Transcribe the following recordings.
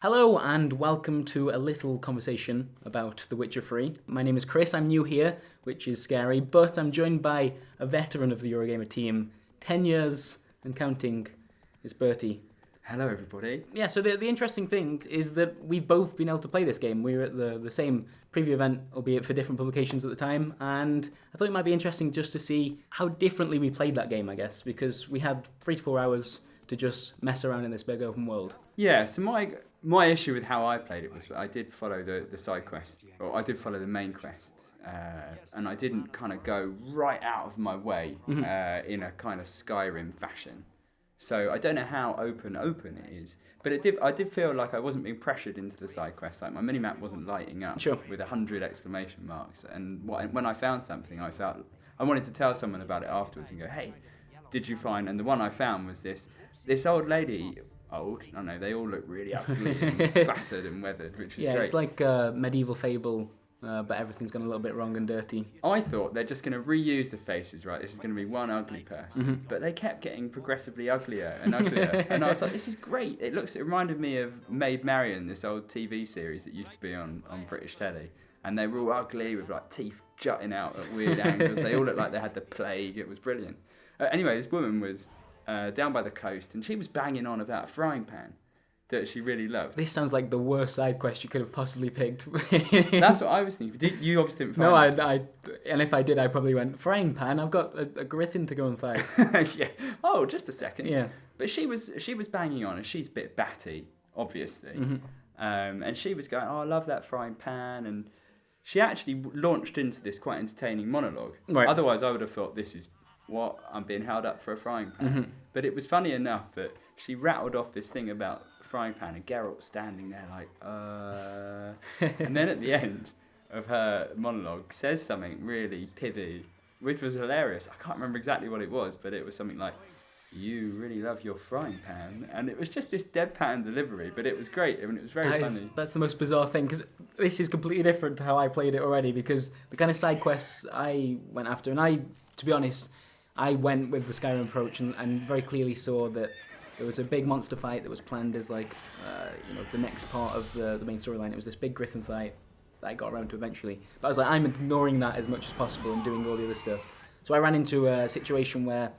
Hello and welcome to a little conversation about The Witcher 3. My name is Chris, I'm new here, which is scary, but I'm joined by a veteran of the Eurogamer team, 10 years and counting, is Bertie. Hello everybody. Yeah, so the interesting thing is that we've both been able to play this game. We were at the same preview event, albeit for different publications at the time, and I thought it might be interesting just to see how differently we played that game, I guess, because we had 3 to 4 hours to just mess around in this big open world. Yeah, so my issue with how I played it was I did follow the side quest, or I did follow the main quests, and I didn't kind of go right out of my way in a kind of Skyrim fashion. So I don't know how open it is, but I did feel like I wasn't being pressured into the side quest. Like my minimap wasn't lighting up with 100 exclamation marks, and when I found something, I felt I wanted to tell someone about it afterwards and go, hey, did you find? And the one I found was this old lady. Old? I don't know, they all look really ugly and battered and weathered, which is great. Yeah, it's like a medieval fable, but everything's gone a little bit wrong and dirty. I thought they're just going to reuse the faces, right? This is going to be one ugly person. But they kept getting progressively uglier and uglier. And I was like, this is great. It reminded me of Maid Marian, this old TV series that used to be on British telly. And they were all ugly with like teeth jutting out at weird angles. They all looked like they had the plague. It was brilliant. Anyway, this woman was down by the coast, and she was banging on about a frying pan that she really loved. This sounds like the worst side quest you could have possibly picked. That's what I was thinking. You obviously didn't find and if I did, I probably went, frying pan, I've got a griffin to go and fight. Yeah. Oh, just a second. Yeah. But she was banging on, and she's a bit batty, obviously. And she was going, oh, I love that frying pan, and she actually launched into this quite entertaining monologue. Right. Otherwise, I would have thought, this is what, I'm being held up for a frying pan. But it was funny enough that she rattled off this thing about frying pan, and Geralt's standing there like, and then at the end of her monologue says something really pithy, which was hilarious. I can't remember exactly what it was, but it was something like, you really love your frying pan, and it was just this deadpan delivery, but it was great. I mean, it was very funny. That's the most bizarre thing, because this is completely different to how I played it already, because the kind of side quests I went after, and to be honest, I went with the Skyrim approach and very clearly saw that there was a big monster fight that was planned as like, the next part of the main storyline. It was this big griffin fight that I got around to eventually. But I was like, I'm ignoring that as much as possible and doing all the other stuff. So I ran into a situation where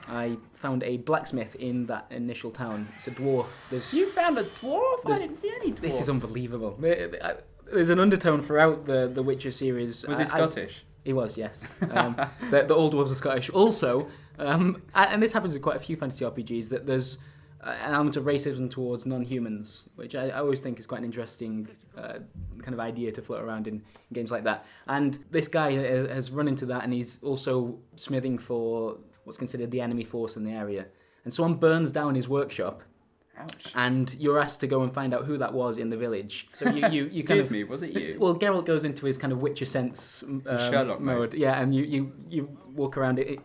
I found a blacksmith in that initial town. It's a dwarf. You found a dwarf? I didn't see any dwarves. This is unbelievable. There's an undertone throughout the Witcher series. Was he Scottish? He was, yes. The old dwarves are Scottish. Also, and this happens in quite a few fantasy RPGs, that there's an element of racism towards non-humans, which I always think is quite an interesting kind of idea to float around in games like that. And this guy has run into that, and he's also smithing for what's considered the enemy force in the area. And someone burns down his workshop. Ouch. And you're asked to go and find out who that was in the village. So you Excuse me, was it you? Well, Geralt goes into his kind of Witcher sense Sherlock mode. Yeah, and you walk around it,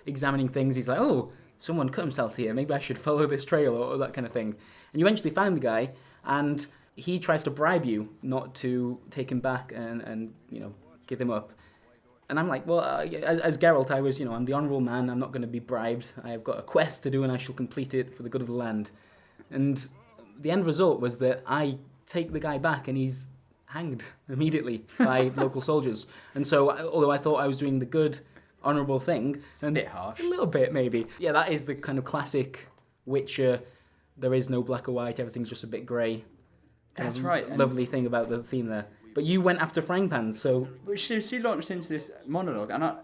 examining things. He's like, oh, someone cut himself here. Maybe I should follow this trail or that kind of thing. And you eventually find the guy, and he tries to bribe you not to take him back and give him up. And I'm like, well, as Geralt, I was, I'm the honourable man. I'm not going to be bribed. I have got a quest to do, and I shall complete it for the good of the land. And the end result was that I take the guy back, and he's hanged immediately by local soldiers. And so, although I thought I was doing the good, honourable thing... It's a bit harsh. A little bit, maybe. Yeah, that is the kind of classic Witcher. There is no black or white. Everything's just a bit grey. That's right. Lovely thing about the theme there. But you went after frying pans, so... She launched into this monologue, and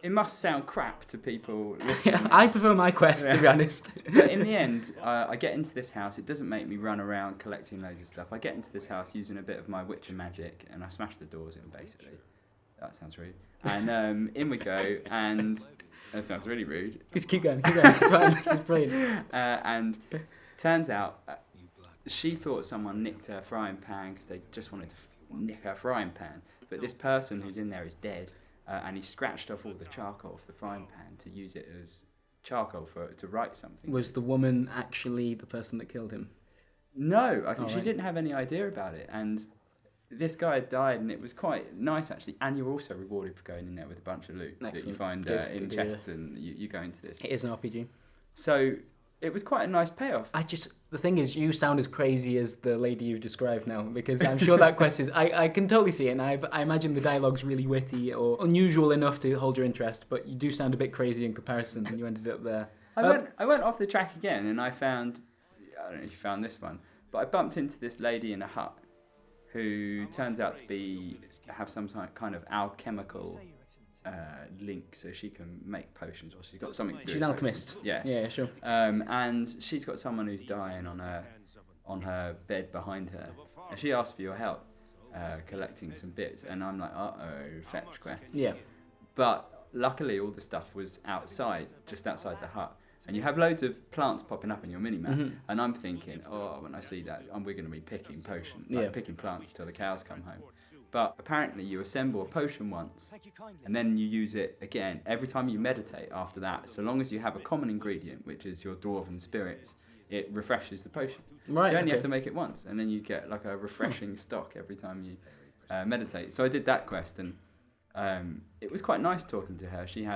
it must sound crap to people listening. I prefer my quest, to be honest. But in the end, I get into this house. It doesn't make me run around collecting loads of stuff. I get into this house using a bit of my Witcher magic, and I smash the doors in, basically. That sounds rude. And in we go, and... That sounds really rude. Just keep going. It's fine. This is brilliant. And turns out, she thought someone nicked her frying pan because they just wanted to nick her frying pan. But this person who's in there is dead. And he scratched off all the charcoal off the frying pan to use it as charcoal to write something. Was the woman actually the person that killed him? No, I think she didn't have any idea about it. And this guy had died, and it was quite nice, actually. And you're also rewarded for going in there with a bunch of loot that you find in chests, and you go into this. It is an RPG. So it was quite a nice payoff. The thing is, you sound as crazy as the lady you've described now, because I'm sure that quest is, I can totally see it, and I imagine the dialogue's really witty or unusual enough to hold your interest, but you do sound a bit crazy in comparison, and you ended up there. I went off the track again, and I don't know if you found this one, but I bumped into this lady in a hut who turns out to have some kind of alchemical link, so she can make potions, or she's got something to do. She's an alchemist. Yeah, sure. And she's got someone who's dying on her bed behind her, and she asks for your help collecting some bits, and I'm like, fetch quest. Yeah. But luckily, all the stuff was just outside the hut. And you have loads of plants popping up in your mini-map, and I'm thinking, when I see that, we're going to be picking picking plants till the cows come home. But apparently you assemble a potion once, and then you use it again every time you meditate after that, so long as you have a common ingredient, which is your dwarven spirits, it refreshes the potion. Right, so you only have to make it once, and then you get like a refreshing stock every time you meditate. So I did that quest, and it was quite nice talking to her. She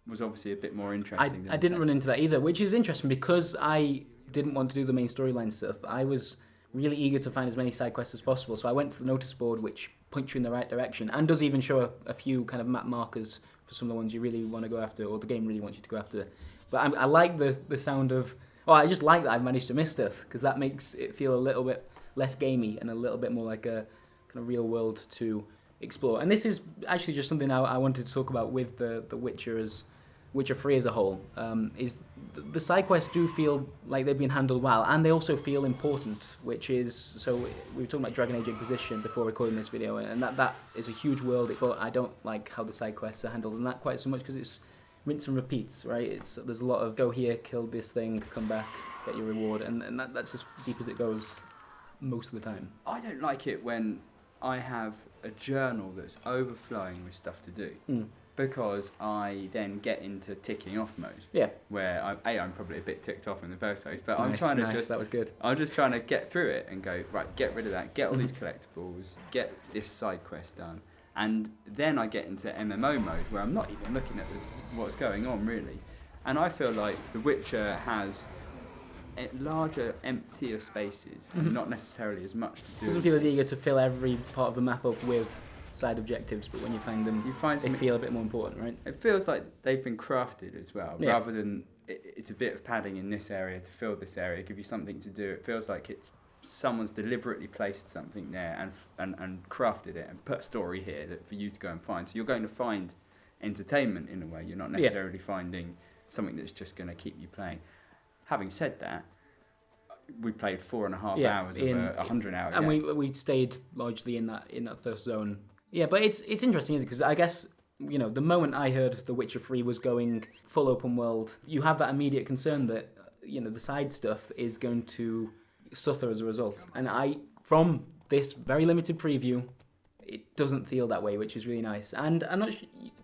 was obviously a bit more interesting. I didn't run into that either, which is interesting because I didn't want to do the main storyline stuff. I was really eager to find as many side quests as possible, so I went to the notice board, which points you in the right direction and does even show a few kind of map markers for some of the ones you really want to go after, or the game really wants you to go after. But I like the sound of... I just like that I've managed to miss stuff, because that makes it feel a little bit less gamey and a little bit more like a kind of real world to explore. And this is actually just something I wanted to talk about with the Witcher 3 as a whole, is the side quests do feel like they've been handled well, and they also feel important, which is, so we were talking about Dragon Age Inquisition before recording this video, and that is a huge world, but I don't like how the side quests are handled in that quite so much, because it's rinse and repeats, right? There's a lot of go here, kill this thing, come back, get your reward, and that's as deep as it goes most of the time. I don't like it when I have a journal that's overflowing with stuff to do. Because I then get into ticking off mode. Yeah. Where I'm probably a bit ticked off in the first place, but I'm trying to that was good. I'm just trying to get through it and go, right, get rid of that, get all these collectibles, get this side quest done, and then I get into MMO mode where I'm not even looking at what's going on really, and I feel like The Witcher has larger, emptier spaces and not necessarily as much to do. Doesn't feel as eager to fill every part of the map up with side objectives, but when you find them, they feel a bit more important, right? It feels like they've been crafted as well, rather than it's a bit of padding in this area to fill this area, give you something to do. It feels like someone's deliberately placed something there and crafted it and put a story here for you to go and find. So you're going to find entertainment in a way. You're not necessarily finding something that's just going to keep you playing. Having said that, we played 4.5 hours of a 100-hour game. And we stayed largely in that first zone. Yeah, but it's interesting, isn't it? Because I guess, the moment I heard The Witcher 3 was going full open world, you have that immediate concern that, the side stuff is going to suffer as a result. And from this very limited preview, it doesn't feel that way, which is really nice. And I'm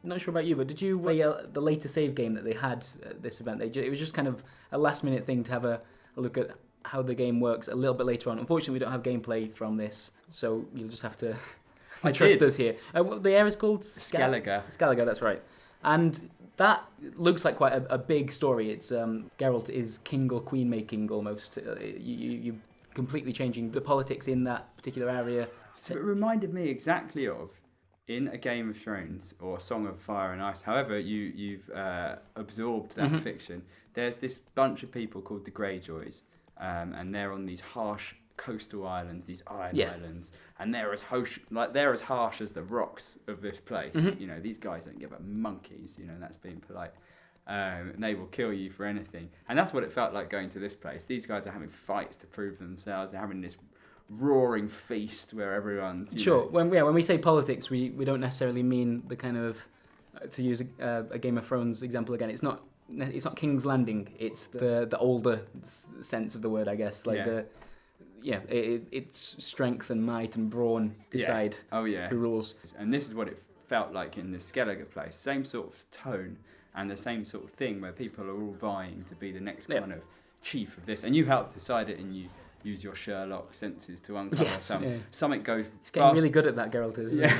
not sure about you, but did you play the later save game that they had at this event? It was just kind of a last-minute thing to have a look at how the game works a little bit later on. Unfortunately, we don't have gameplay from this, so you'll just have to... trust us here. The area's called Skellige. Skellige, that's right. And that looks like quite a big story. It's Geralt is king or queen making almost. You completely changing the politics in that particular area. So it reminded me exactly of, in a Game of Thrones or Song of Fire and Ice, however you've absorbed that fiction, there's this bunch of people called the Greyjoys, and they're on these harsh coastal islands, these islands, and they're as harsh as the rocks of this place. These guys don't give a monkeys, that's being polite. And they will kill you for anything. And that's what it felt like going to this place. These guys are having fights to prove themselves. They're having this roaring feast where everyone's... Sure. When we say politics, we don't necessarily mean the kind of, to use a Game of Thrones example again, it's not King's Landing. It's the older sense of the word, I guess. It's strength and might and brawn decide who rules. And this is what it felt like in the Skellige place. Same sort of tone and the same sort of thing where people are all vying to be the next kind of chief of this. And you help decide it, and you use your Sherlock senses to uncover something goes... He's getting really good at that, Geralt is. Yeah.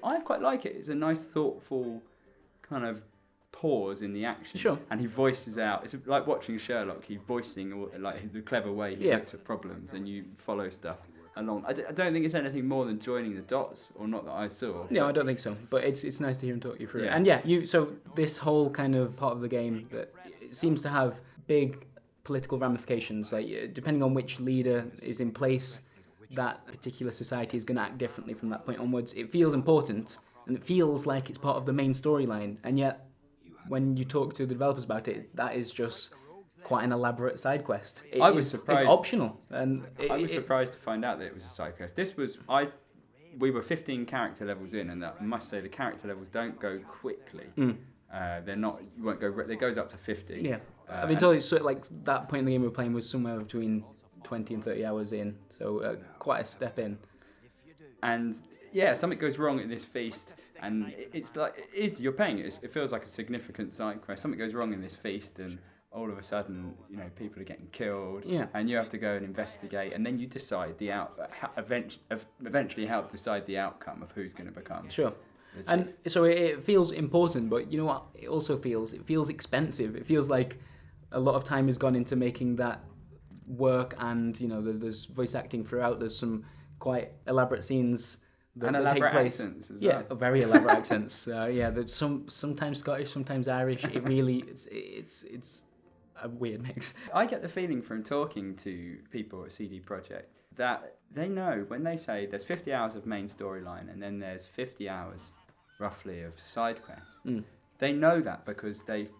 I quite like it. It's a nice, thoughtful kind of pause in the action. Sure. And he voices out. It's like watching Sherlock. He's voicing like the clever way he looks at problems, and you follow stuff along. I don't think it's anything more than joining the dots, or not that I saw. No, I don't think so. But it's nice to hear him talk you through it. Yeah. And so this whole kind of part of the game that it seems to have big political ramifications. Like depending on which leader is in place, that particular society is going to act differently from that point onwards. It feels important, and it feels like it's part of the main storyline. And yet, when you talk to the developers about it, that is just quite an elaborate side quest. I was surprised. It's optional, and I was surprised to find out that it was a side quest. We were 15 character levels in, and I must say the character levels don't go quickly. They're not. You won't go. It goes up to 50. Yeah, I've been told it's sort of like that point in the game we were playing was somewhere between 20 and 30 hours in, so quite a step in. And yeah, something goes wrong at this feast, and you're paying it. It feels like a significant side quest. Something goes wrong in this feast, and all of a sudden, people are getting killed, and you have to go and investigate, and then you decide eventually help decide the outcome of who's going to become. Sure. And so it feels important, but you know what? It also feels expensive. It feels like a lot of time has gone into making that work, and there's voice acting throughout. There's some quite elaborate scenes that take place. Accents as well. Very elaborate accents. There's sometimes Scottish, sometimes Irish. It really it's a weird mix. I get the feeling from talking to people at CD Projekt that they know when they say there's 50 hours of main storyline and then there's 50 hours roughly of side quests. They know that because they've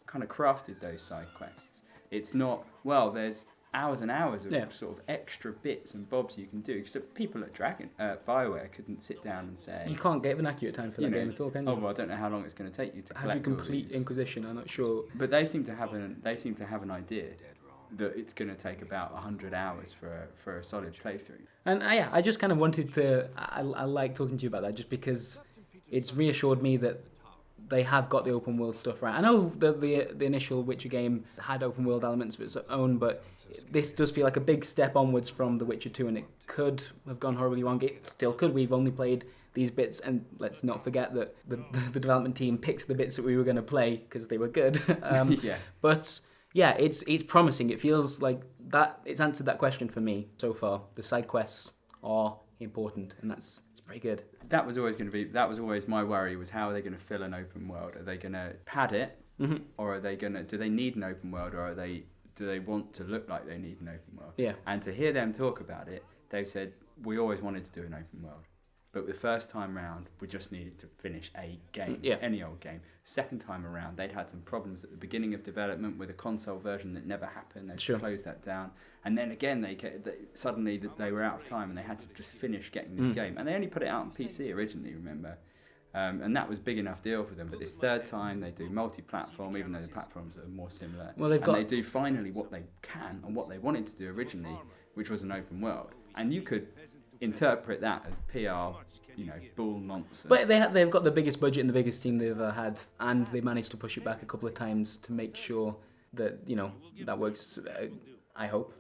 kind of crafted those side quests. It's not, there's hours and hours of sort of extra bits and bobs you can do. So people at BioWare couldn't sit down and say... You can't get an accurate time for that game at all, can you? I don't know how long it's going to take you to collect all these. How do you complete Inquisition? I'm not sure. But they seem to have an idea that it's going to take about 100 hours for a solid playthrough. And I just kind of wanted to... I like talking to you about that just because it's reassured me that they have got the open world stuff right. I know the initial Witcher game had open world elements of its own, but this does feel like a big step onwards from The Witcher 2, and it could have gone horribly wrong. It still could. We've only played these bits, and let's not forget that the development team picked the bits that we were going to play because they were good. But yeah, it's promising. It feels like that it's answered that question for me so far. The side quests are important, and it's pretty good. That was always my worry, was how are they going to fill an open world? Are they going to pad it, or do they need an open world, or do they want to look like they need an open world? Yeah. And to hear them talk about it, they've said, we always wanted to do an open world, but the first time round, we just needed to finish a game, any old game. Second time around, they'd had some problems at the beginning of development with a console version that never happened. They closed that down. And then again, suddenly they were out of time and they had to just finish getting this game. And they only put it out on PC originally, remember? And that was a big enough deal for them. But this third time, they do multi-platform, even though the platforms are more similar. Well, they do finally what they can and what they wanted to do originally, which was an open world. And you could interpret that as PR, bull nonsense. But they've got the biggest budget and the biggest team they've ever had, and they managed to push it back a couple of times to make sure that that works. I hope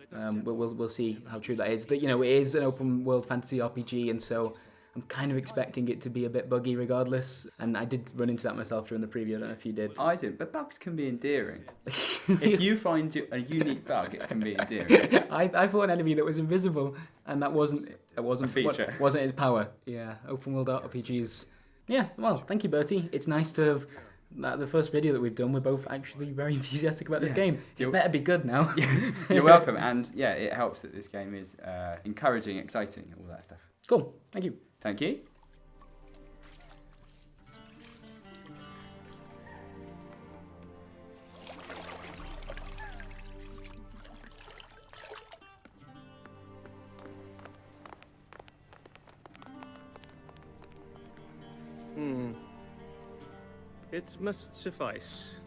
we'll see how true that is. That it is an open world fantasy RPG, and so I'm kind of expecting it to be a bit buggy regardless. And I did run into that myself during the preview. I don't know if you did. I didn't, but bugs can be endearing. If you find a unique bug, it can be endearing. I fought an enemy that was invisible, and that wasn't a feature. Wasn't his power. Yeah, open world RPGs. Yeah, well, thank you, Bertie. It's nice to have the first video that we've done. We're both actually very enthusiastic about this game. It better be good now. You're welcome, and it helps that this game is encouraging, exciting, all that stuff. Cool. Thank you. Thank you. It must suffice.